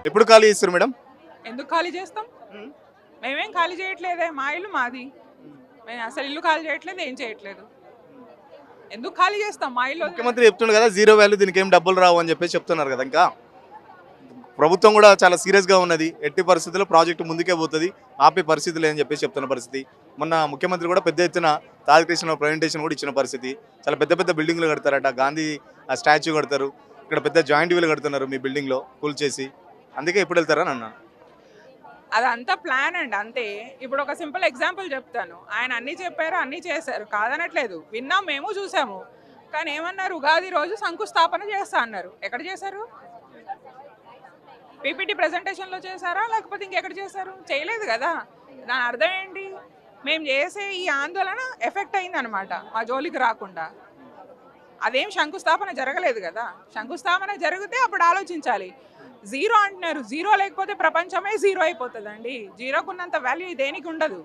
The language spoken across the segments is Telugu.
ఎప్పుడు ఖాళీ చేస్తారు మేడం? ఎందుకు ఖాళీ చేస్తాం? మేమేం ఖాళీ చేయట్లేదే, మా ఇల్లు మాది. మేము అసలు ఇల్లు ఖాళీ చేయట్లేదు, ఏం చేయట్లేదు. ఎందుకు ఖాళీ చేస్తాం? మా ఇల్లు ముఖ్యమంత్రి చెప్తుండే కదా జీరో వాల్యూ, దీనికి ఏం డబ్బులు రావు అని చెప్పేసి చెప్తున్నారు కదా. ఇంకా ప్రభుత్వం కూడా చాలా సీరియస్గా ఉన్నది, ఎట్టి పరిస్థితుల్లో ప్రాజెక్టు ముందుకే పోతుంది, ఆపే పరిస్థితి లేదని చెప్పేసి చెప్తున్న పరిస్థితి. మొన్న ముఖ్యమంత్రి కూడా పెద్ద ఎత్తున తాజకృష్ణ ప్రజెంటేషన్ కూడా ఇచ్చిన పరిస్థితి. చాలా పెద్ద పెద్ద బిల్డింగ్లు కడతారట, గాంధీ స్టాచ్యూ కడతారు, ఇక్కడ పెద్ద జాయింట్ వీలు కడుతున్నారు మీ బిల్డింగ్లో కూల్ చేసి, అందుకే ఎప్పుడు వెళ్తారని అన్నా. అదంతా ప్లాన్ అండి, అంతే. ఇప్పుడు ఒక సింపుల్ ఎగ్జాంపుల్ చెప్తాను. ఆయన అన్నీ చెప్పారు, అన్నీ చేశారు, కాదనట్లేదు, విన్నాం, మేము చూసాము. కానీ ఏమన్నారు, ఉగాది రోజు శంకుస్థాపన చేస్తా అన్నారు. ఎక్కడ చేశారు? పీపీటీ ప్రెజెంటేషన్లో చేశారా, లేకపోతే ఇంకెక్కడ చేశారు? చేయలేదు కదా. దాని అర్థం ఏంటి? మేము చేసే ఈ ఆందోళన ఎఫెక్ట్ అయిందనమాట, మా జోలికి రాకుండా. అదేం శంకుస్థాపన జరగలేదు కదా. శంకుస్థాపన జరిగితే అప్పుడు ఆలోచించాలి. జీరో అంటున్నారు, జీరో లేకపోతే ప్రపంచమే జీరో అయిపోతుందండి. జీరోకున్నంత వాల్యూ దేనికి ఉండదు,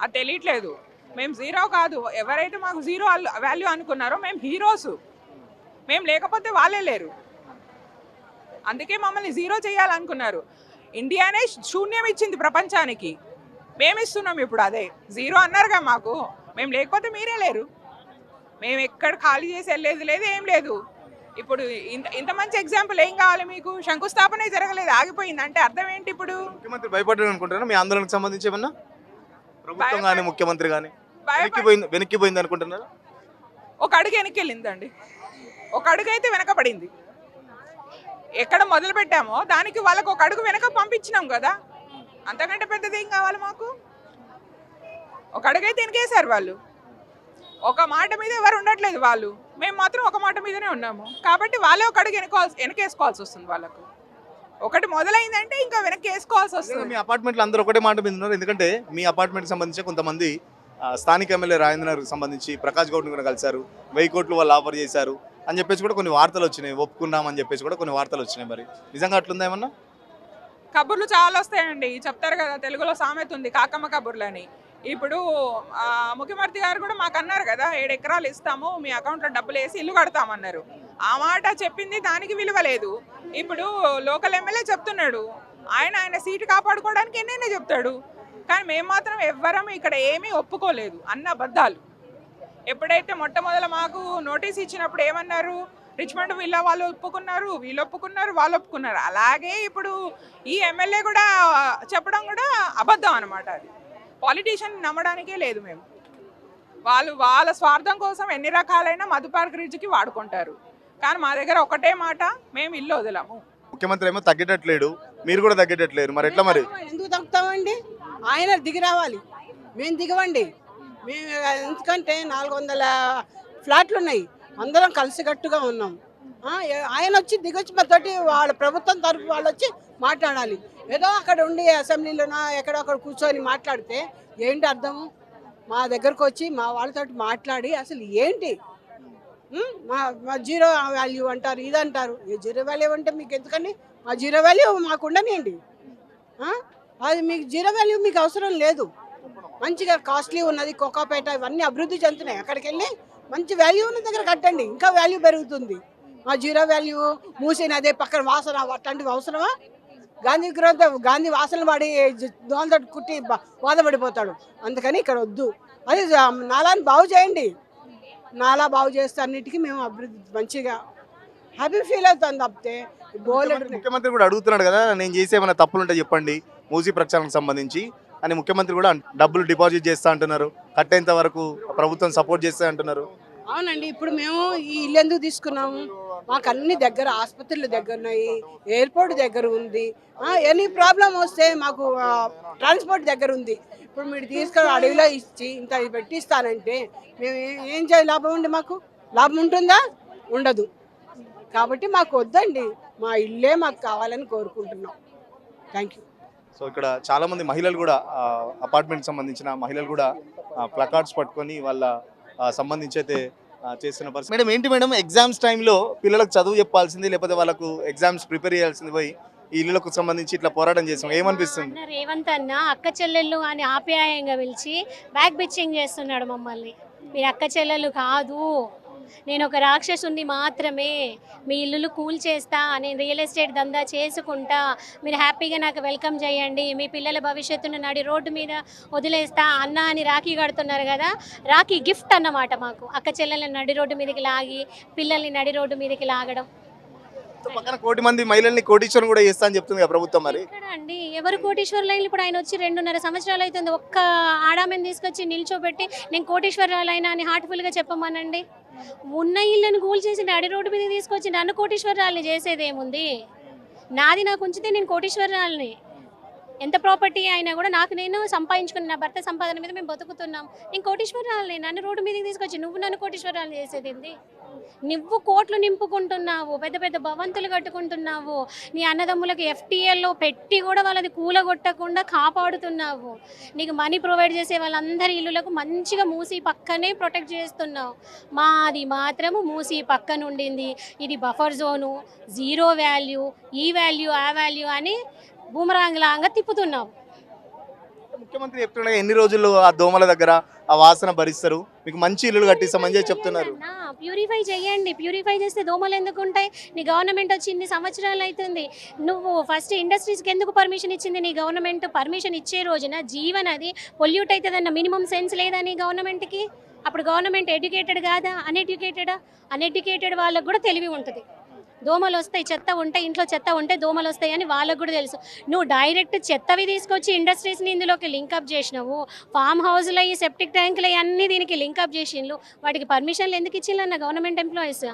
అది తెలియట్లేదు. మేము జీరో కాదు, ఎవరైతే మాకు జీరో వాల్యూ అనుకున్నారో మేము హీరోసు. మేము లేకపోతే వాళ్ళే లేరు, అందుకే మమ్మల్ని జీరో చేయాలనుకున్నారు. ఇండియానే శూన్యం ఇచ్చింది ప్రపంచానికి, మేము ఇస్తున్నాం ఇప్పుడు అదే. జీరో అన్నారుగా మాకు, మేము లేకపోతే మీరే లేరు. మేము ఎక్కడ ఖాళీ చేసి వెళ్ళేది లేదు, ఏం లేదు. ఇప్పుడు ఇంత మంచి ఎగ్జాంపుల్ ఏం కావాలి మీకు? శంకుస్థాపన జరగలేదు, ఆగిపోయింది అంటే అర్థం ఏంటి? ఇప్పుడు ముఖ్యమంత్రి భయపడ్డారు అనుకుంటారా మీ ఆందోళనకు సంబంధించి? ఏమన్నా ప్రభుత్వం కానీ ముఖ్యమంత్రి కానీ వెనక్కిపోయింది అనుకుంటున్నారా? ఒక అడుగు వెనక్కి వెళ్ళిందండి, ఒక అడుగు అయితే వెనకబడింది. ఎక్కడ మొదలు పెట్టామో దానికి వాళ్ళకు ఒక అడుగు వెనక పంపించినాం కదా, అంతకంటే పెద్దది ఏం కావాలి మాకు? ఒక అడుగు అయితే వెనకేశారు వాళ్ళు. ఒక మాట మీద ఎవరు ఉండట్లేదు వాళ్ళు, మేము మాత్రం ఒక మాట మీదనే ఉన్నాము. కాబట్టి వాళ్ళే ఒక అడుగు వెనకేసుకోవాల్సి వస్తుంది. వాళ్ళకు ఒకటి మొదలైందంటే ఇంకా వెనక్కి వేసుకోవాల్సి వస్తుంది. మీ అపార్ట్మెంట్లో అందరూ ఒకటే మాట మీద ఉన్నారు, ఎందుకంటే మీ అపార్ట్మెంట్కి సంబంధించి కొంతమంది స్థానిక ఎమ్మెల్యే రాజేంద్రనగర్కి సంబంధించి ప్రకాష్ గౌడ్ని కూడా కలిశారు, 1000 కోట్లు వాళ్ళు ఆఫర్ చేశారు అని చెప్పేసి కూడా కొన్ని వార్తలు వచ్చినాయి, ఒప్పుకున్నామని చెప్పేసి కూడా కొన్ని వార్తలు వచ్చినాయి. మరి నిజంగా అట్లుందా ఏమన్నా? కబుర్లు చాలా వస్తాయండి, చెప్తారు కదా, తెలుగులో సామెత ఉంది, కాకమ్మ కబుర్లు అని. ఇప్పుడు ముఖ్యమంత్రి గారు కూడా మాకు అన్నారు కదా, 7 ఎకరాలు ఇస్తాము, మీ అకౌంట్లో డబ్బులు వేసి ఇల్లు కడతామన్నారు. ఆ మాట చెప్పింది దానికి విలువ లేదు. ఇప్పుడు లోకల్ ఎమ్మెల్యే చెప్తున్నాడు, ఆయన సీటు కాపాడుకోవడానికి ఎన్నైనా చెప్తాడు. కానీ మేము మాత్రం ఎవ్వరం ఇక్కడ ఏమీ ఒప్పుకోలేదు, అన్న అబద్ధాలు. ఎప్పుడైతే మొట్టమొదట మాకు నోటీస్ ఇచ్చినప్పుడు ఏమన్నారు, రిచ్మండ్ విల్లా వాళ్ళు ఒప్పుకున్నారు, వీళ్ళు ఒప్పుకున్నారు, వాళ్ళు ఒప్పుకున్నారు. అలాగే ఇప్పుడు ఈ ఎమ్మెల్యే కూడా చెప్పడం కూడా అబద్ధం అనమాట. అది పాలిటీషియన్ నమ్మడానికే లేదు. మేము వాళ్ళ స్వార్థం కోసం ఎన్ని రకాలైన మధుపార్క్ రిజ్కి వాడుకుంటారు. కానీ మా దగ్గర ఒకటే మాట, మేము ఇల్లు వదలము. ముఖ్యమంత్రి ఏమో తగ్గేటట్లేడు, మీరు కూడా తగ్గేటట్లేరు, మరి ఎట్లా? మరి ఎందుకు తగ్గుతామండి? ఆయన దిగి రావాలి, మేము దిగవండి. మేము ఎందుకంటే 400 ఫ్లాట్లు ఉన్నాయి, అందరం కలిసికట్టుగా ఉన్నాం. ఆయన వచ్చి దిగొచ్చి మాతోటి వాళ్ళ ప్రభుత్వం తరఫు వాళ్ళు వచ్చి మాట్లాడాలి. ఏదో అక్కడ ఉండి అసెంబ్లీలోనా ఎక్కడో అక్కడ కూర్చొని మాట్లాడితే ఏంటి అర్థము? మా దగ్గరకు వచ్చి మా వాళ్ళతో మాట్లాడి అసలు ఏంటి మా జీరో వాల్యూ అంటారు, ఇదంటారు. ఏ జీరో వాల్యూ అంటే మీకు ఎందుకండి? మా జీరో వాల్యూ మాకు ఉండనియండి. అది మీకు జీరో వాల్యూ మీకు అవసరం లేదు. మంచిగా కాస్ట్లీ ఉన్నది, కోకాపేట ఇవన్నీ అభివృద్ధి చెందుతున్నాయి. అక్కడికి వెళ్ళి మంచి వాల్యూ ఉన్న దగ్గర కట్టండి, ఇంకా వాల్యూ పెరుగుతుంది. మా జీరో వాల్యూ మూసిన అదే పక్కన వాసన అట్లాంటివి అవసరమా? గాంధీ విగ్రహంతో గాంధీ వాసనలు పడి దోమలతో కుట్టి బాధపడిపోతాడు. అందుకని ఇక్కడ వద్దు. అది నాలాని బాగు చేయండి, నాలా బాగు చేస్తే అన్నిటికీ మేము అభివృద్ధి మంచిగా హ్యాపీ ఫీల్ అవుతాం తప్పితే ముఖ్యమంత్రి కూడా అడుగుతున్నాడు కదా, నేను చేసే ఏమైనా తప్పులుంటే చెప్పండి మూసీ ప్రక్షాళనకు సంబంధించి అని. ముఖ్యమంత్రి కూడా డబ్బులు డిపాజిట్ చేస్తా అంటున్నారు, కట్టేంత వరకు ప్రభుత్వం సపోర్ట్ చేస్తా అంటున్నారు. అవునండి, ఇప్పుడు మేము ఈ ఇల్లు ఎందుకు తీసుకున్నాము? మాకు అన్ని దగ్గర, ఆసుపత్రులు దగ్గర ఉన్నాయి, ఎయిర్పోర్ట్ దగ్గర ఉంది. ఎనీ ప్రాబ్లం వస్తే మాకు ట్రాన్స్పోర్ట్ దగ్గర ఉంది. ఇప్పుడు మీరు తీసుకొని అడవిలో ఇచ్చి ఇంత పెట్టిస్తానంటే మేము ఏం చేయాలి? లాభం ఉండి మాకు లాభం ఉంటుందా? ఉండదు. కాబట్టి మాకు వద్దండి, మా ఇల్లే మాకు కావాలని కోరుకుంటున్నాం. Thank you. సో ఇక్కడ చాలామంది మహిళలు కూడా అపార్ట్మెంట్కి సంబంధించిన మహిళలు కూడా ప్లకార్డ్స్ పట్టుకొని వాళ్ళ సంబంధించి అయితే చేస్తున్న పరిస్థితి. మేడం ఏంటి మేడం, ఎగ్జామ్స్ టైంలో పిల్లలకు చదువు చెప్పాల్సింది, లేకపోతే వాళ్ళకు ఎగ్జామ్స్ ప్రిపేర్ చేయాల్సింది పోయి ఈ ఇళ్ళకు సంబంధించి ఇట్లా పోరాటం చేస్తాం, ఏమనిపిస్తుంది? రేవంత్ అన్న అక్క చెల్లెళ్ళు అని ఆప్యాయంగా పిలిచి బ్యాక్ బిచ్చింగ్ చేస్తున్నాడు మమ్మల్ని. మీరు అక్క చెల్లెళ్ళు కాదు, నేను ఒక రాక్షసుని మాత్రమే, మీ ఇల్లులు కూల్ చేస్తా, నేను రియల్ ఎస్టేట్ దందా చేసుకుంటా, మీరు హ్యాపీగా నాకు వెల్కమ్ చేయండి, మీ పిల్లల భవిష్యత్తును నడి రోడ్డు మీద వదిలేస్తా అన్న అని రాఖీ కడుతున్నారు కదా. రాఖీ గిఫ్ట్ అన్నమాట మాకు, అక్క చెల్లెల్ని నడి రోడ్డు మీదకి లాగి పిల్లల్ని నడి రోడ్డు మీదకి లాగడం. పక్కన 1,00,00,000 మంది మహిళల్ని కోటీశ్వరం కూడా చేస్తా అని చెప్తుంది కదా ప్రభుత్వం. మరి ఇక్కడ అండి ఎవరు కోటీశ్వరులైన, ఇప్పుడు ఆయన వచ్చి 2.5 సంవత్సరాలు అవుతుంది, ఒక్క ఆడామెను తీసుకొచ్చి నిల్చోబెట్టి నేను కోటీశ్వరాలైనా అని హార్ట్ఫుల్గా చెప్పమనండి. ఉన్న ఇళ్ళని కూల్ చేసి నడి రోడ్డు మీద తీసుకొచ్చి నన్ను కోటీశ్వరాలని చేసేది ఏముంది? నాది నాకు ఉంచితే నేను కోటీశ్వరాలని. ఎంత ప్రాపర్టీ అయినా కూడా నాకు నేను సంపాదించుకుని, నా భర్త సంపాదన మీద మేము బతుకుతున్నాం. నేను కోటీశ్వరాలని, నన్ను రోడ్డు మీదకి తీసుకొచ్చి నువ్వు నన్ను కోటీశ్వరాలు చేసేది ఏంది? నువ్వు కోట్లు నింపుకుంటున్నావు, పెద్ద పెద్ద భవంతులు కట్టుకుంటున్నావు, నీ అన్నదమ్ములకు FTAలో పెట్టి కూడా వాళ్ళది కూలగొట్టకుండా కాపాడుతున్నావు, నీకు మనీ ప్రొవైడ్ చేసే వాళ్ళందరి ఇల్లులకు మంచిగా మూసి పక్కనే ప్రొటెక్ట్ చేస్తున్నావు. మాది మాత్రము మూసి పక్కన ఉండింది, ఇది బఫర్ జోను, జీరో వాల్యూ, ఈ వాల్యూ ఆ వాల్యూ అని బూమరాంగ్లాగా తిప్పుతున్నావు. ముఖ్యమంత్రి చెప్తుండగా ఎన్ని రోజులు ఆ దోమల దగ్గర ఆ వాసన భరిస్తారు, మీకు మంచి ఇల్లు కట్టిస్తామని చెప్పి చెప్తున్నారు. ప్యూరిఫై చేయండి, ప్యూరిఫై చేస్తే దోమలు ఎందుకు ఉంటాయి? నీ గవర్నమెంట్ వచ్చి ఇన్ని సంవత్సరాలు అవుతుంది, నువ్వు ఫస్ట్ ఇండస్ట్రీస్కి ఎందుకు పర్మిషన్ ఇచ్చింది? నీ గవర్నమెంట్ పర్మిషన్ ఇచ్చే రోజున జీవన్ అది పొల్యూట్ అవుతుందన్న మినిమం సెన్స్ లేదా నీ గవర్నమెంట్కి? అప్పుడు గవర్నమెంట్ ఎడ్యుకేటెడ్ కాదా? అన్ఎడ్యుకేటెడా? అన్ఎడ్యుకేటెడ్ వాళ్ళకు కూడా తెలివి ఉంటుంది. దోమలు వస్తాయి, చెత్త ఉంటాయి, ఇంట్లో చెత్త ఉంటే దోమలు వస్తాయి అని వాళ్ళకు కూడా తెలుసు. నువ్వు డైరెక్ట్ చెత్తవి తీసుకొచ్చి ఇండస్ట్రీస్ని ఇందులోకి లింకప్ చేసినావు. ఫామ్ హౌస్లో ఈ సెప్టిక్ ట్యాంకులు అన్నీ దీనికి లింకప్ చేసిండ్రు. వాటికి పర్మిషన్లు ఎందుకు ఇచ్చిండ్రు గవర్నమెంట్ ఎంప్లాయీస్?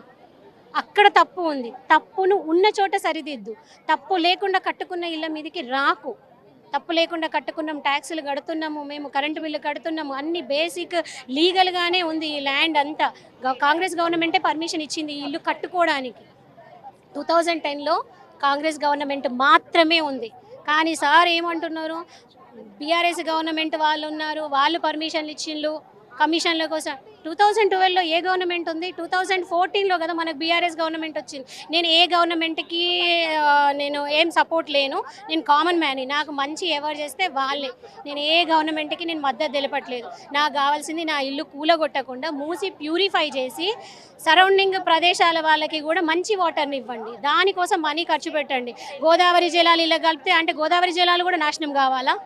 అక్కడ తప్పు ఉంది. తప్పును ఉన్న చోట సరిదిద్దు. తప్పు లేకుండా కట్టుకున్న ఇళ్ళ మీదకి రాకు. తప్పు లేకుండా కట్టుకున్నాం, ట్యాక్సులు కడుతున్నాము, మేము కరెంటు బిల్లు కడుతున్నాము, అన్ని బేసిక్ లీగల్గానే ఉంది. ఈ ల్యాండ్ అంతా కాంగ్రెస్ గవర్నమెంటే పర్మిషన్ ఇచ్చింది ఈ ఇల్లు కట్టుకోవడానికి. 2010లో కాంగ్రెస్ గవర్నమెంట్ మాత్రమే ఉంది. కానీ సార్ ఏమంటున్నారు, బీఆర్ఎస్ గవర్నమెంట్ వాళ్ళు ఉన్నారు, వాళ్ళు పర్మిషన్లు ఇచ్చిండ్రు కమిషన్ల కోసం. 2012లో ఏ గవర్నమెంట్ ఉంది? 2014లో కదా మనకు బీఆర్ఎస్ గవర్నమెంట్ వచ్చింది. నేను ఏ గవర్నమెంట్కి నేను ఏం సపోర్ట్ లేను, నేను కామన్ మ్యాన్, నాకు మంచి ఎవరు చేస్తే వాళ్ళే. నేను ఏ గవర్నమెంట్కి నేను మద్దతు తెలపట్లేదు. నాకు కావాల్సింది నా ఇల్లు కూలగొట్టకుండా మూసి ప్యూరిఫై చేసి సరౌండింగ్ ప్రదేశాల వాళ్ళకి కూడా మంచి వాటర్ని ఇవ్వండి. దానికోసం మనీ ఖర్చు పెట్టండి. గోదావరి జలాలు ఇలా కలిపితే అంటే గోదావరి జలాలు కూడా నాశనం కావాలా?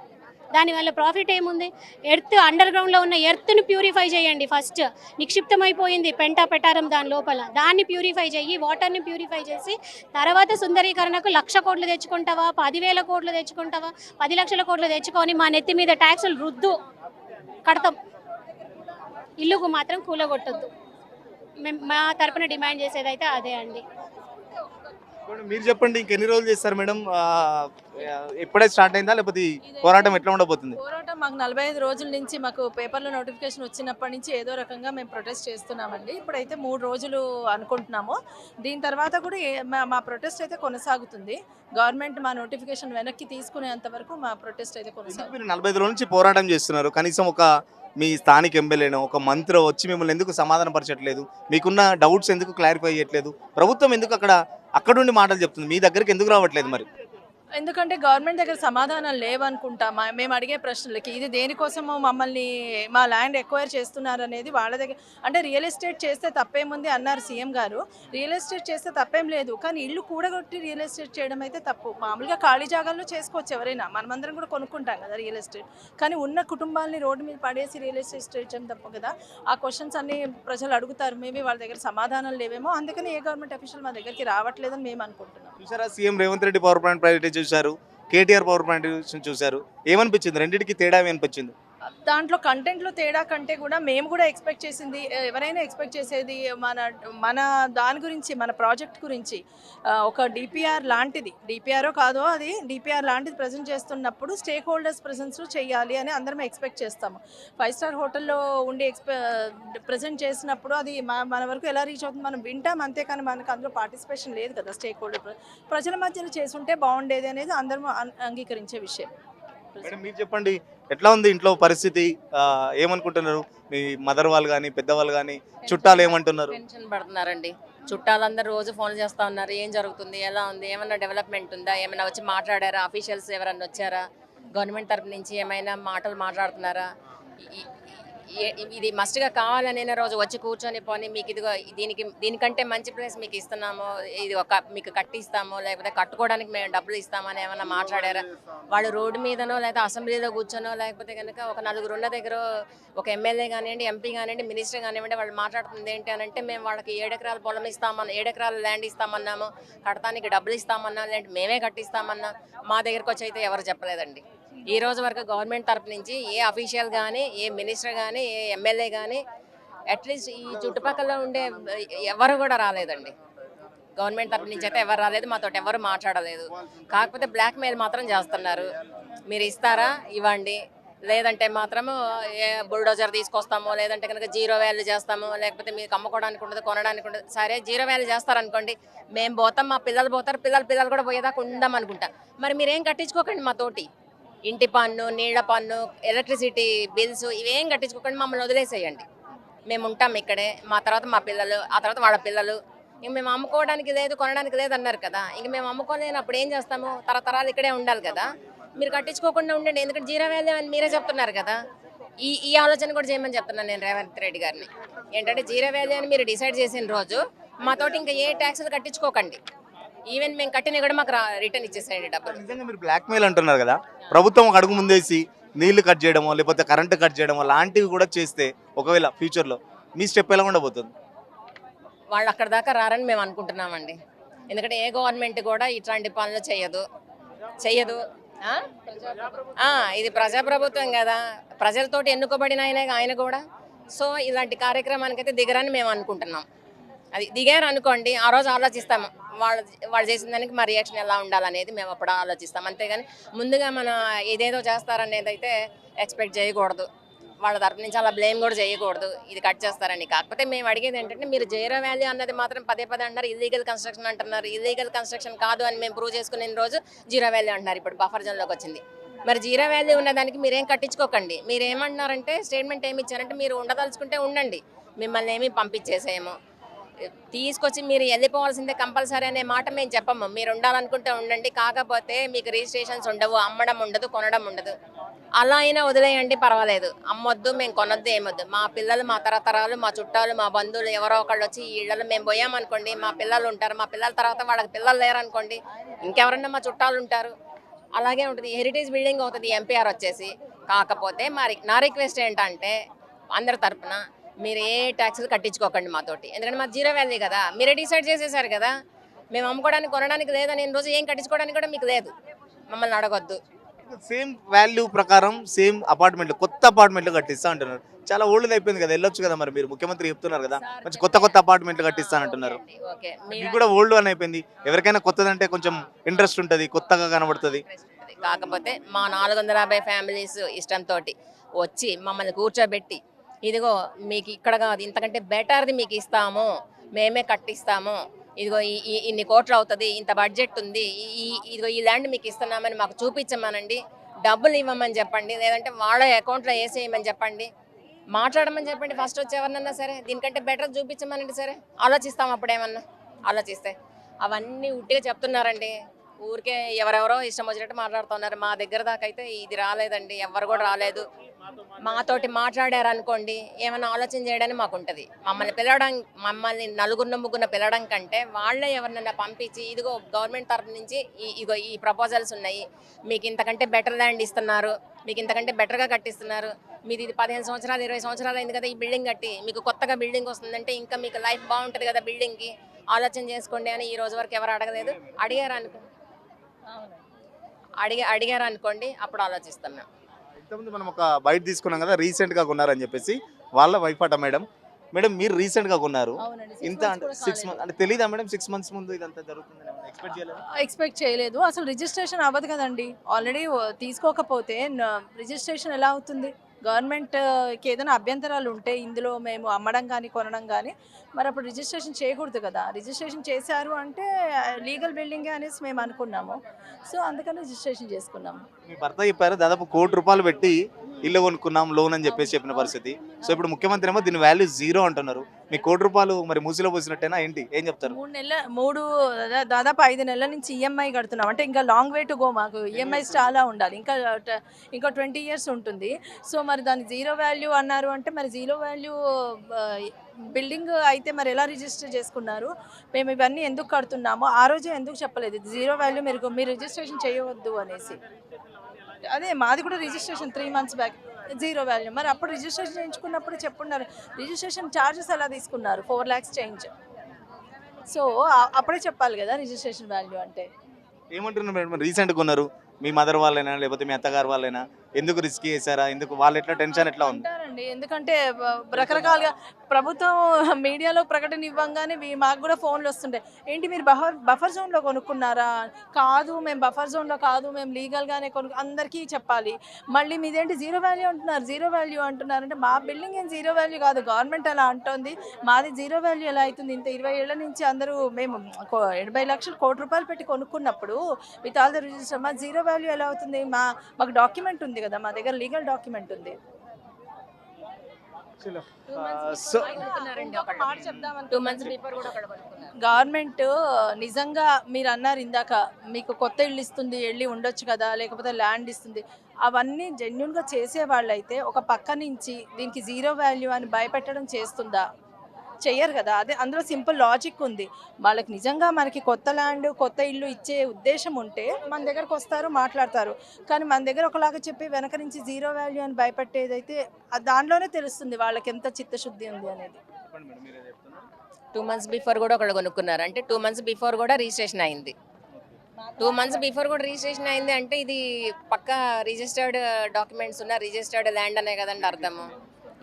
దానివల్ల ప్రాఫిట్ ఏముంది? ఎర్త్ అండర్ గ్రౌండ్లో ఉన్న ఎర్త్ను ప్యూరిఫై చేయండి. ఫస్ట్ నిక్షిప్తమైపోయింది పెంటా పెటారం దాని లోపల, దాన్ని ప్యూరిఫై చేయి, వాటర్ని ప్యూరిఫై చేసి తర్వాత సుందరీకరణకు 1,00,000 కోట్లు తెచ్చుకుంటావా, 10,000 కోట్లు తెచ్చుకుంటావా, 10 లక్షల కోట్లు తెచ్చుకొని మా నెత్తి మీద ట్యాక్సులు రుద్దు కడతాం. ఇల్లుకు మాత్రం కూలగొట్టొద్దు. మేము మా తరపున డిమాండ్ చేసేదైతే అదే అండి. మీరు చెప్పండి, ఇంకెన్ని రోజులు చేస్తారు మేడం? ఎప్పుడే స్టార్ట్ అయిందా, లేకపోతే ఈ పోరాటం ఎట్లా ఉండబోతుంది? పోరాటం మాకు 45 రోజుల నుంచి మాకు పేపర్లో నోటిఫికేషన్ వచ్చినప్పటి నుంచి ఏదో రకంగా మేము ప్రొటెస్ట్ చేస్తున్నామండి. ఇప్పుడైతే 3 రోజులు అనుకుంటున్నాము. దీని తర్వాత కూడా మా ప్రొటెస్ట్ అయితే కొనసాగుతుంది. గవర్నమెంట్ మా నోటిఫికేషన్ వెనక్కి తీసుకునేంత వరకు మా ప్రొటెస్ట్ అయితే కొనసాగుతుంది. మీరు 45 రోజుల నుంచి పోరాటం చేస్తున్నారు, కనీసం ఒక మీ స్థానిక ఎమ్మెల్యేనో ఒక మంత్రి వచ్చి మిమ్మల్ని ఎందుకు సమాధానం పరచట్లేదు? మీకున్న డౌట్స్ ఎందుకు క్లారిఫై చేయట్లేదు? ప్రభుత్వం ఎందుకు అక్కడుండి మాటలు చెప్తుంది, మీ దగ్గరికి ఎందుకు రావట్లేదు? మరి ఎందుకంటే గవర్నమెంట్ దగ్గర సమాధానాలు లేవనుకుంటా. మేము అడిగే ప్రశ్నలకి ఇది దేనికోసమో మమ్మల్ని మా ల్యాండ్ ఎక్వైర్ చేస్తున్నారు అనేది వాళ్ళ దగ్గర. అంటే రియల్ ఎస్టేట్ చేస్తే తప్పేముంది అన్నారు సీఎం గారు. రియల్ ఎస్టేట్ చేస్తే తప్పేం లేదు, కానీ ఇల్లు కూడగొట్టి రియల్ ఎస్టేట్ చేయడం అయితే తప్పు. మామూలుగా ఖాళీ జాగాల్లో చేసుకోవచ్చు ఎవరైనా, మనమందరం కూడా కొనుక్కుంటాం కదా రియల్ ఎస్టేట్. కానీ ఉన్న కుటుంబాలని రోడ్డు మీద పడేసి రియల్ ఎస్టేట్ చేయడం తప్పు కదా. ఆ క్వశ్చన్స్ అన్ని ప్రజలు అడుగుతారు. మేబీ వాళ్ళ దగ్గర సమాధానం లేవేమో, అందుకని ఏ గవర్నమెంట్ అఫీషియల్ మా దగ్గరికి రావట్లేదని మేము అనుకుంటున్నాం. చూసారా, CM Revanth Reddy power plant privatise చూశారు, కేటీఆర్ పవర్ ప్లాంట్ చూశారు, ఏమనిపించింది? రెండింటికి తేడా ఏమనిపించింది? దాంట్లో కంటెంట్లో తేడా కంటే కూడా మేము కూడా ఎక్స్పెక్ట్ చేసింది, ఎవరైనా ఎక్స్పెక్ట్ చేసేది మన దాని గురించి, మన ప్రాజెక్ట్ గురించి ఒక డిపిఆర్ లాంటిది, డిపిఆరో కాదో అది డిపిఆర్ లాంటిది ప్రజెంట్ చేస్తున్నప్పుడు స్టేక్ హోల్డర్స్ ప్రెజెన్స్లో చేయాలి అని అందరం ఎక్స్పెక్ట్ చేస్తాము. 5 స్టార్ హోటల్లో ఉండి ప్రజెంట్ చేసినప్పుడు అది మన వరకు ఎలా రీచ్ అవుతుంది మనం వింటాం, అంతేకాని మనకు అందులో పార్టిసిపేషన్ లేదు కదా. స్టేక్ హోల్డర్ ప్రజల మధ్యలో చేసుంటే బాగుండేది అనేది అందరం అంగీకరించే విషయం. మేడం మీరు చెప్పండి, ఎట్లా ఉంది ఇంట్లో పరిస్థితి? ఏమనుకుంటున్నారు మీ మదర్ వాళ్ళు కానీ పెద్దవాళ్ళు కానీ చుట్టాలు ఏమంటున్నారు? టెన్షన్ పడుతున్నారండి. చుట్టాలందరూ రోజు ఫోన్ చేస్తూ ఉన్నారు, ఏం జరుగుతుంది, ఎలా ఉంది, ఏమైనా డెవలప్మెంట్ ఉందా, ఏమైనా వచ్చి మాట్లాడారా, అఫీషియల్స్ ఎవరైనా వచ్చారా, గవర్నమెంట్ తరపు నుంచి ఏమైనా మాటలు మాట్లాడుతున్నారా, ఇది మస్ట్గా కావాలనే రోజు వచ్చి కూర్చొని పోనీ మీకు ఇదిగో దీనికంటే మంచి ప్లేస్ మీకు ఇస్తున్నాము, ఇది మీకు కట్టిస్తాము, లేకపోతే కట్టుకోవడానికి మేము డబ్బులు ఇస్తామని ఏమన్నా మాట్లాడారా? వాళ్ళు రోడ్డు మీదనో లేకపోతే అసెంబ్లీలో కూర్చొనో లేకపోతే కనుక ఒక నలుగురు ఉన్న దగ్గర ఒక ఎమ్మెల్యే కానివ్వండి, ఎంపీ కానివ్వండి, మినిస్టర్ కానివ్వండి, వాళ్ళు మాట్లాడుతుంది ఏంటి అని అంటే మేము వాళ్ళకి 7 ఎకరాల పొలం ఇస్తామన్నా, 7 ఎకరాల ల్యాండ్ ఇస్తామన్నాము, కడతానికి డబ్బులు ఇస్తామన్నా, లేదంటే మేమే కట్టిస్తామన్నా మా దగ్గరకు వచ్చి అయితే ఎవరు చెప్పలేదండి. ఈ రోజు వరకు గవర్నమెంట్ తరపు నుంచి ఏ అఫీషియల్ కానీ, ఏ మినిస్టర్ కానీ, ఏ ఎమ్మెల్యే కానీ, అట్లీస్ట్ ఈ చుట్టుపక్కల ఉండే ఎవరు కూడా రాలేదండి. గవర్నమెంట్ తరపు నుంచి అయితే ఎవరు రాలేదు, మాతో ఎవరు మాట్లాడలేదు. కాకపోతే బ్లాక్ మెయిల్ మాత్రం చేస్తున్నారు. మీరు ఇస్తారా ఇవ్వండి, లేదంటే మాత్రము బుల్డోజర్ తీసుకొస్తాము, లేదంటే కనుక జీరో వాల్యూ చేస్తాము, లేకపోతే మీకు అమ్ముకోవడానికి ఉండదు, కొనడానికి ఉండదు. సరే జీరో వాల్యూ చేస్తారనుకోండి, మేము పోతాం, మా పిల్లలు పోతారు, పిల్లలు కూడా పోయేదాకా ఉందాం అనుకుంటా. మరి మీరేం కట్టించుకోకండి మాతోటి. ఇంటి పన్ను, నీళ్ల పన్ను, ఎలక్ట్రిసిటీ బిల్స్ ఇవేం కట్టించుకోకండి, మమ్మల్ని వదిలేసేయండి. మేము ఉంటాం ఇక్కడే, మా తర్వాత మా పిల్లలు, ఆ తర్వాత వాళ్ళ పిల్లలు. ఇంక మేము అమ్ముకోవడానికి లేదు, కొనడానికి లేదు అన్నారు కదా. ఇంక మేము అమ్ముకోలేనప్పుడు ఏం చేస్తాము? తరతరాలు ఇక్కడే ఉండాలి కదా. మీరు కట్టించుకోకుండా ఉండండి, ఎందుకంటే జీరో వాల్యూ అని మీరే చెప్తున్నారు కదా. ఈ ఆలోచన కూడా చేయమని చెప్తున్నాను నేను రేవంత్ రెడ్డి గారిని. ఏంటంటే జీరో వాల్యూ అని మీరు డిసైడ్ చేసిన రోజు మాతోటి ఇంకా ఏ ట్యాక్సులు కట్టించుకోకండి. ఈవెన్ మేము కట్టిన కూడా మాకు రిటర్న్ ఇచ్చేసేయండి డబ్బులు. నిజంగా మీరు బ్లాక్ మెయిల్ అంటున్నారు కదా, ప్రభుత్వం ఒక అడుగు ముందేసి నీళ్లు కట్ చేయడమో లేకపోతే కరెంటు కట్ చేయడమో లాంటివి కూడా చేస్తే ఒకవేళ ఫ్యూచర్లో మీ స్టెప్ ఎలా ఉండబోతుంది? వాళ్ళు అక్కడ దాకా రారని మేము అనుకుంటున్నామండి. ఎందుకంటే ఏ గవర్నమెంట్ కూడా ఇట్లాంటి పనులు చేయదు. ఇది ప్రజాప్రభుత్వం కదా, ప్రజలతోటి ఎన్నుకోబడిన ఆయన కూడా. సో ఇలాంటి కార్యక్రమానికైతే దిగరని మేము అనుకుంటున్నాం. అది దిగారు అనుకోండి, ఆ రోజు ఆలోచిస్తాము వాళ్ళు చేసిన దానికి మా రియాక్షన్ ఎలా ఉండాలనేది మేము అప్పుడు ఆలోచిస్తాం. అంతేగాని ముందుగా మనం ఏదేదో చేస్తారనేది అయితే ఎక్స్పెక్ట్ చేయకూడదు. వాళ్ళ తరపు నుంచి అలా బ్లేమ్ కూడా చేయకూడదు, ఇది కట్ చేస్తారని. కాకపోతే మేము అడిగేది ఏంటంటే, మీరు జీరో వాల్యూ అన్నది మాత్రం పదే అంటారు, ఇల్లీగల్ కన్స్ట్రక్షన్ అంటున్నారు. ఇల్లీగల్ కన్స్ట్రక్షన్ కాదు అని మేము ప్రూవ్ చేసుకునే రోజు జీరో వాల్యూ అంటున్నారు. ఇప్పుడు బఫర్ జోన్లోకి వచ్చింది. మరి జీరో వాల్యూ ఉన్నదానికి మీరేం కట్టించుకోకండి. మీరు ఏమంటున్నారంటే, స్టేట్మెంట్ ఏమి ఇచ్చారంటే, మీరు ఉండదలుచుకుంటే ఉండండి, మిమ్మల్ని ఏమి పంపించేసేమో, తీసుకొచ్చి మీరు వెళ్ళిపోవాల్సిందే కంపల్సరీ అనే మాట మేము చెప్పము. మీరు ఉండాలనుకుంటే ఉండండి, కాకపోతే మీకు రిజిస్ట్రేషన్స్ ఉండవు, అమ్మడం ఉండదు, కొనడం ఉండదు. అలా అయినా వదిలేయండి, పర్వాలేదు. అమ్మొద్దు, మేము కొనొద్దు, ఏమొద్దు. మా పిల్లలు, మా తరతరాలు, మా చుట్టాలు, మా బంధువులు ఎవరో ఒకళ్ళు వచ్చి ఈ ఇళ్లలో మేము పోయామనుకోండి, మా పిల్లలు ఉంటారు. మా పిల్లల తర్వాత వాళ్ళకి పిల్లలు లేరనుకోండి, ఇంకెవరన్నా మా చుట్టాలు ఉంటారు. అలాగే ఉంటుంది. హెరిటేజ్ బిల్డింగ్ అవుతుంది ఎంపీఆర్ వచ్చేసి. కాకపోతే మరి నా రిక్వెస్ట్ ఏంటంటే, అందరి తరపున మీరు ఏ ట్యాక్సులు కట్టించుకోకండి మాతోటి. ఎందుకంటే మాది జీరో వాల్యూ కదా, మీరే డిసైడ్ చేసేసారు కదా. మేము అమ్ముకోవడానికి, కొనడానికి లేదని రోజు ఏం కట్టించుకోవడానికి కూడా మీకు లేదు, మమ్మల్ని అడగొద్దు. సేమ్ వాల్యూ ప్రకారం సేమ్ అపార్ట్మెంట్లు, కొత్త అపార్ట్మెంట్లు కట్టిస్తా అంటున్నారు. చాలా ఓల్డ్ అయిపోయింది కదా, వెళ్ళొచ్చు కదా. మరి మీరు ముఖ్యమంత్రి చెప్తున్నారు కదా, మంచి కొత్త అపార్ట్మెంట్లు కట్టిస్తానంటున్నారు. ఓకే, ఇది కూడా ఓల్డ్ అని అయిపోయింది. ఎవరికైనా కొత్తదంటే కొంచెం ఇంట్రెస్ట్ ఉంటుంది, కొత్తగా కనబడుతుంది. కాకపోతే మా 450 ఫ్యామిలీస్ ఇష్టంతో వచ్చి మమ్మల్ని కూర్చోబెట్టి, ఇదిగో మీకు ఇక్కడ కాదు, ఇంతకంటే బెటర్ది మీకు ఇస్తాము, మేమే కట్టిస్తాము, ఇదిగో ఇన్ని కోట్లు అవుతుంది, ఇంత బడ్జెట్ ఉంది, ఇదిగో ఈ ల్యాండ్ మీకు ఇస్తున్నామని మాకు చూపించమనండి, డబ్బులు ఇవ్వమని చెప్పండి, లేదంటే వాళ్ళ అకౌంట్లో వేసేయమని చెప్పండి, మాట్లాడమని చెప్పండి. ఫస్ట్ వచ్చి ఎవరినన్నా సరే దీనికంటే బెటర్ చూపించమనండి. సరే ఆలోచిస్తాం. అప్పుడేమన్నా ఆలోచిస్తే అవన్నీ ఉట్టిగా చెప్తున్నారండి. ఊరికే ఎవరెవరో ఇష్టం వచ్చినట్టు మాట్లాడుతున్నారు. మా దగ్గర దాకా అయితే ఇది రాలేదండి, ఎవరు కూడా రాలేదు. మాతోటి మాట్లాడారనుకోండి, ఏమైనా ఆలోచన చేయడానికి మాకు ఉంటుంది. మమ్మల్ని నలుగురిన ముగ్గురిన పిలవడం కంటే వాళ్ళే ఎవరినైనా పంపించి, ఇదిగో గవర్నమెంట్ తరఫు నుంచి ఇదిగో ఈ ప్రపోజల్స్ ఉన్నాయి, మీకు ఇంతకంటే బెటర్ ల్యాండ్ ఇస్తున్నారు, మీకు ఇంతకంటే బెటర్గా కట్టిస్తున్నారు, మీది ఇది 15 సంవత్సరాలు 20 సంవత్సరాలు అయింది కదా ఈ బిల్డింగ్ కట్టి, మీకు కొత్తగా బిల్డింగ్ వస్తుందంటే ఇంకా మీకు లైఫ్ బాగుంటుంది కదా బిల్డింగ్కి, ఆలోచన చేసుకోండి అని ఈ రోజు వరకు ఎవరు అడగలేదు. అడిగారు అనుకోండి, అప్పుడు ఆలోచిస్తాం మేము. ఇంతకుముందు మనం ఒక బయట తీసుకున్నాం కదా, రీసెంట్గా కొన్నారని చెప్పేసి వాళ్ళ వైఫ్ అట. మేడం మీరు రీసెంట్గా కొన్నారు, ఇంత అంటే 6 మంత్స్ అంటే తెలీదా మేడం? 6 మంత్స్ ముందు ఇదంతా జరుగుతుంది ఎక్స్పెక్ట్ చేయలేదు. అసలు రిజిస్ట్రేషన్ అవ్వదు కదండి. ఆల్రెడీ తీసుకోకపోతే రిజిస్ట్రేషన్ ఎలా అవుతుంది? గవర్నమెంట్కి ఏదైనా అభ్యంతరాలు ఉంటే ఇందులో మేము అమ్మడం కానీ కొనడం కానీ, మరి అప్పుడు రిజిస్ట్రేషన్ చేయకూడదు కదా. రిజిస్ట్రేషన్ చేశారు అంటే లీగల్ బిల్డింగే అనేసి మేము అనుకున్నాము. సో అందుకని రిజిస్ట్రేషన్ చేసుకున్నాము. మీ భర్త చెప్పారు దాదాపు ₹1 కోటి పెట్టి ఇల్లు కొనుక్కున్నాం లోన్ అని చెప్పేసి చెప్పిన పరిస్థితి. సో ఇప్పుడు ముఖ్యమంత్రి ఏమో దీని వాల్యూ 0 అంటున్నారు. మీ ₹1 మరి మూసిలో పోసినట్టేనా ఏంటి, ఏం చెప్తారు? దాదాపు 5 నెలల నుంచి ఈఎంఐ కడుతున్నాం. అంటే ఇంకా లాంగ్ వే టు గో, మాకు ఈఎంఐస్ చాలా ఉండాలి, ఇంకా 20 years ఉంటుంది. సో మరి దాని జీరో వాల్యూ అన్నారు అంటే మరి జీరో వాల్యూ బిల్డింగ్ అయితే మరి ఎలా రిజిస్టర్ చేసుకున్నారు, మేము ఇవన్నీ ఎందుకు కడుతున్నామో ఆ రోజే ఎందుకు చెప్పలేదు, జీరో వాల్యూ మీరు రిజిస్ట్రేషన్ చేయవద్దు అనేసి. అదే మాది కూడా registration 3 months back zero value. మరి అప్పుడు రిజిస్ట్రేషన్ చేయించుకున్నప్పుడు చెప్పున్నారు, రిజిస్ట్రేషన్ ఛార్జెస్ ఎలా తీసుకున్నారు, 4 lakhs చేంజ్. సో అప్పుడే చెప్పాలి కదా రిజిస్ట్రేషన్ వాల్యూ అంటే. ఏమంటున్నారు మేడం, రీసెంట్గా ఉన్నారు మీ మదర్ వాళ్ళైనా లేకపోతే మీ అత్తగారు వాళ్ళైనా, ఎందుకు రిస్క్ చేశారా, ఎందుకు వాళ్ళు ఎట్లా టెన్షన్ ఎట్లా ఉంది? అంటారండి, ఎందుకంటే రకరకాలుగా ప్రభుత్వం మీడియాలో ప్రకటన ఇవ్వంగానే మాకు కూడా ఫోన్లు వస్తుంటాయి, ఏంటి మీరు బఫర్ జోన్లో కొనుక్కున్నారా, కాదు మేము బఫర్ జోన్లో కాదు, మేము లీగల్గానే అందరికీ చెప్పాలి. మళ్ళీ మీదేంటి జీరో వాల్యూ అంటున్నారు అంటే మా బిల్డింగ్ ఏం జీరో వాల్యూ కాదు, గవర్నమెంట్ అలా అంటోంది, మాది జీరో వాల్యూ ఎలా అవుతుంది? ఇంత 20 ఏళ్ల నుంచి అందరూ మేము 80 లక్షలు ₹1 పెట్టి కొనుక్కున్నప్పుడు విత్ ఆల్ ద రిజిస్టర్ మా జీరో వాల్యూ ఎలా అవుతుంది? మాకు డాక్యుమెంట్ ఉంది కదా, మా దగ్గర లీగల్ డాక్యుమెంట్ ఉంది. గవర్నమెంట్ నిజంగా మీరు అన్నారు ఇందాక, మీకు కొత్త ఇల్లు ఇస్తుంది, వెళ్ళి ఉండొచ్చు కదా, లేకపోతే ల్యాండ్ ఇస్తుంది, అవన్నీ జెన్యున్గా చేసే వాళ్ళైతే ఒక పక్క నుంచి దీనికి జీరో వాల్యూ అని భయపెట్టడం చేస్తుందా? చెయ్యరు కదా. అదే అందులో సింపుల్ లాజిక్ ఉంది. వాళ్ళకి నిజంగా మనకి కొత్త ల్యాండ్ కొత్త ఇల్లు ఇచ్చే ఉద్దేశం ఉంటే మన దగ్గరకు వస్తారు, మాట్లాడతారు. కానీ మన దగ్గర ఒకలాగా చెప్పి వెనక నుంచి జీరో వాల్యూ అని భయపెట్టేదైతే దాంట్లోనే తెలుస్తుంది వాళ్ళకి ఎంత చిత్తశుద్ధి ఉంది అనేది. 2 months బిఫోర్ కూడా ఒకళ్ళు కొనుక్కున్నారు అంటే 2 months బిఫోర్ కూడా రిజిస్ట్రేషన్ అయింది. 2 months బిఫోర్ కూడా రిజిస్ట్రేషన్ అయింది అంటే ఇది పక్కా రిజిస్టర్డ్ డాక్యుమెంట్స్ ఉన్న రిజిస్టర్డ్ ల్యాండ్ అనే కదండి అర్థము.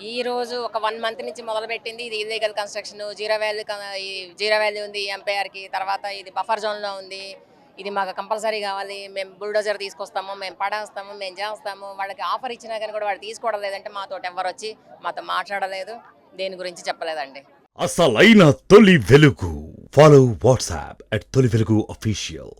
ఈ రోజు ఒక 1 month నుంచి మొదలుపెట్టింది ఇది ఇల్లీగల్ కన్స్ట్రక్షన్, జీరో వాల్యూ ఉంది ఎంపీఆర్కి, తర్వాత ఇది బఫర్ జోన్లో ఉంది, ఇది మాకు కంపల్సరీ కావాలి, మేము బుల్డోజర్ తీసుకొస్తాము, మేము పడేస్తాము, మేము చేస్తాము. వాళ్ళకి ఆఫర్ ఇచ్చినా కానీ కూడా వాళ్ళు తీసుకోవడం లేదంటే మాతో ఎవరు వచ్చి మాతో మాట్లాడలేదు, దేని గురించి చెప్పలేదండి. అసలైన తొలి వెలుగు. ఫాలో వాట్సాప్ @తొలి వెలుగు official.